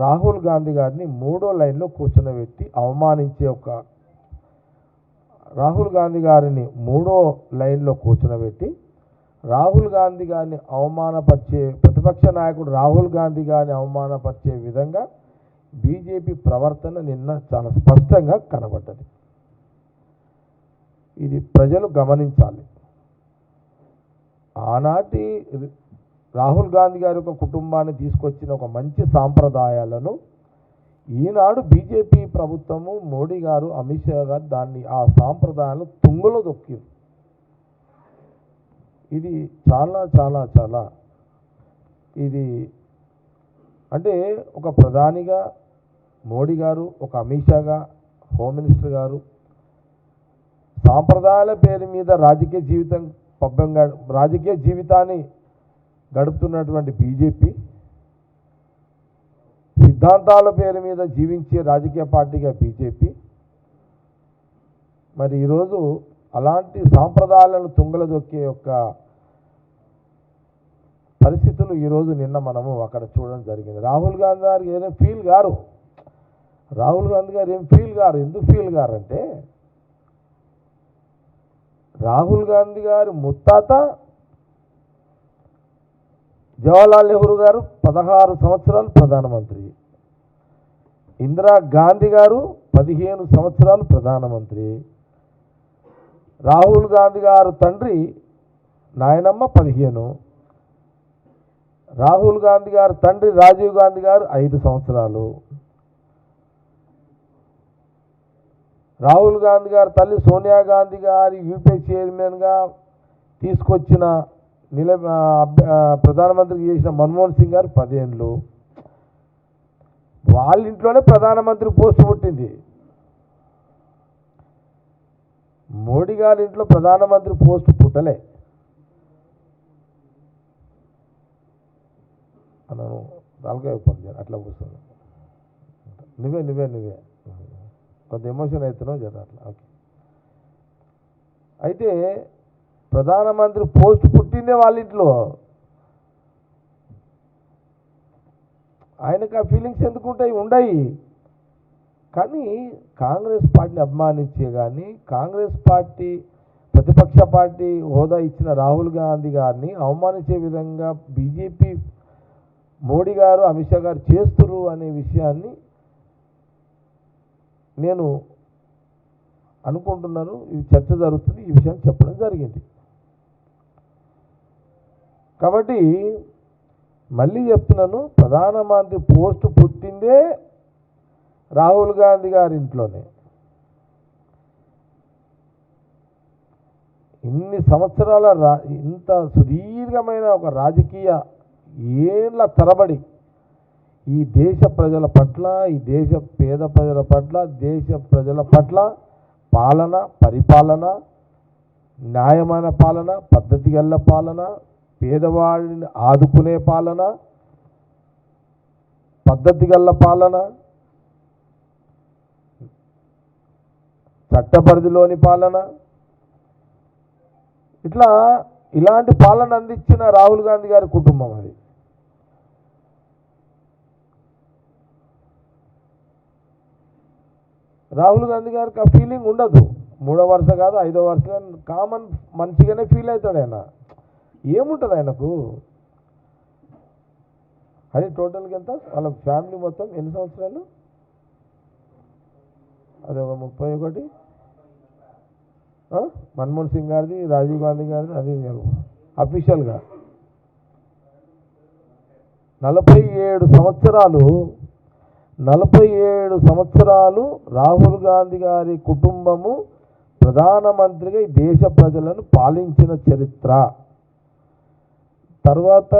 రాహుల్ గాంధీ గారిని మూడో లైన్లో కూర్చునబెట్టి అవమానించే రాహుల్ గాంధీ గారిని మూడో లైన్లో కూర్చునబెట్టి రాహుల్ గాంధీ గారిని అవమానపరిచే ప్రతిపక్ష నాయకుడు రాహుల్ గాంధీ గారిని అవమానపరిచే విధంగా బీజేపీ ప్రవర్తన నిన్న చాలా స్పష్టంగా కనబడ్డది. ఇది ప్రజలు గమనించాలి. ఆనాటి రాహుల్ గాంధీ గారి యొక్క కుటుంబాన్ని తీసుకొచ్చిన ఒక మంచి సాంప్రదాయాలను ఈనాడు బీజేపీ ప్రభుత్వము మోడీ గారు అమిత్ షా గారు దాన్ని ఆ సాంప్రదాయాలను తుంగలో దొక్కారు. ఇది చాలా చాలా చాలా ఇది అంటే ఒక ప్రధానిగా మోడీ గారు, ఒక అమిత్ షాగా, హోమ్ మినిస్టర్ గారు సాంప్రదాయాల పేరు మీద రాజకీయ జీవితాన్ని గడుపుతున్నటువంటి బీజేపీ సిద్ధాంతాల పేరు మీద జీవించే రాజకీయ పార్టీగా బీజేపీ మరి ఈరోజు అలాంటి సాంప్రదాయాలను తుంగలదొక్కే యొక్క పరిస్థితులు ఈరోజు నిన్న మనము అక్కడ చూడడం జరిగింది. రాహుల్ గాంధీ గారు ఏం ఫీల్ గారు ఎందుకు ఫీల్ గారంటే రాహుల్ గాంధీ గారు ముత్తాత జవహర్లాల్ నెహ్రూ గారు 16 సంవత్సరాలు ప్రధానమంత్రి, ఇందిరా గాంధీ గారు 15 సంవత్సరాలు ప్రధానమంత్రి, రాహుల్ గాంధీ గారు తండ్రి నాయనమ్మ 15, రాహుల్ గాంధీ గారు తండ్రి రాజీవ్ గాంధీ గారు 5 సంవత్సరాలు, రాహుల్ గాంధీ గారి తల్లి సోనియా గాంధీ గారి యూపీఏ చైర్మన్గా తీసుకొచ్చిన ప్రధానమంత్రికి చేసిన మన్మోహన్ సింగ్ గారు 10 ఏళ్ళు. వాళ్ళ ఇంట్లోనే ప్రధానమంత్రి పోస్టు పుట్టింది. మోడీ గారి ఇంట్లో ప్రధానమంత్రి పోస్టు పుట్టలే. అన్నాను తలకాయ అట్లా కూర్చోను. నువ్వే కొంత ఎమోషన్ అవుతున్నావు జర అట్లా. ఓకే, అయితే ప్రధానమంత్రి పోస్ట్ పుట్టిందే వాళ్ళ ఇంట్లో. ఆయనకు ఆ ఫీలింగ్స్ ఎందుకుంటాయి? ఉండయి. కానీ కాంగ్రెస్ పార్టీని అభిమానించే కానీ కాంగ్రెస్ పార్టీ ప్రతిపక్ష పార్టీ హోదా ఇచ్చిన రాహుల్ గాంధీ గారిని అవమానించే విధంగా బీజేపీ మోడీ గారు అమిత్ షా గారు చేస్తున్నారు అనే విషయాన్ని నేను అనుకుంటున్నాను. ఇది చర్చ జరుగుతుంది, ఈ విషయాన్ని చెప్పడం జరిగింది. కాబట్టి మళ్ళీ చెప్తున్నాను, ప్రధానమంత్రి పోస్టు పుట్టిందే రాహుల్ గాంధీ గారి ఇంట్లోనే. ఇన్ని సంవత్సరాల ఇంత సుదీర్ఘమైన ఒక రాజకీయ ఏళ్ళ తరబడి ఈ దేశ ప్రజల పట్ల, ఈ దేశ పేద ప్రజల పట్ల, దేశ ప్రజల పట్ల పరిపాలన, న్యాయమైన పాలన, పద్ధతి గల పాలన, పేదవాళ్ళని ఆదుకునే పాలన, పద్ధతి గల పాలన, చట్టపరిధిలోని పాలన, ఇలాంటి పాలన అందించిన రాహుల్ గాంధీ గారి కుటుంబం అది. రాహుల్ గాంధీ గారికి ఆ ఫీలింగ్ ఉండదు. 3వ వరుస కాదు 5వ వరుస కామన్ మంచిగానే ఫీల్ అవుతాడు ఆయన. ఏముంటుంది ఆయనకు? అది టోటల్గా ఎంత వాళ్ళ ఫ్యామిలీ మొత్తం ఎన్ని సంవత్సరాలు? అది ఒక 31. మన్మోహన్ సింగ్ గారిది, రాజీవ్ గాంధీ గారిది, అది అఫీషియల్గా 47 సంవత్సరాలు రాహుల్ గాంధీ గారి కుటుంబము ప్రధానమంత్రిగా ఈ దేశ ప్రజలను పాలించిన చరిత్ర. తర్వాత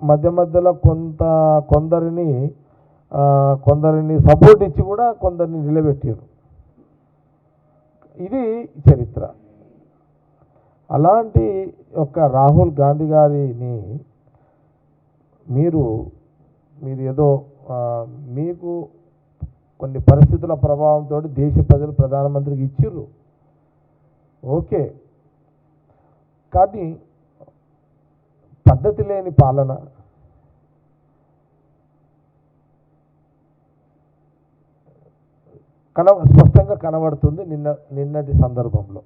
మధ్యలో కొందరిని సపోర్ట్ ఇచ్చి కూడా కొందరిని నిలబెట్టారు. ఇది చరిత్ర. అలాంటి ఒక రాహుల్ గాంధీ గారిని మీరు ఏదో మీకు కొన్ని పరిస్థితుల ప్రభావంతో దేశ ప్రజలు ప్రధానమంత్రికి ఇచ్చిర్రు, ఓకే. కానీ పద్ధతి లేని పాలన, స్పష్టంగా కనబడుతుంది నిన్నటి సందర్భంలో.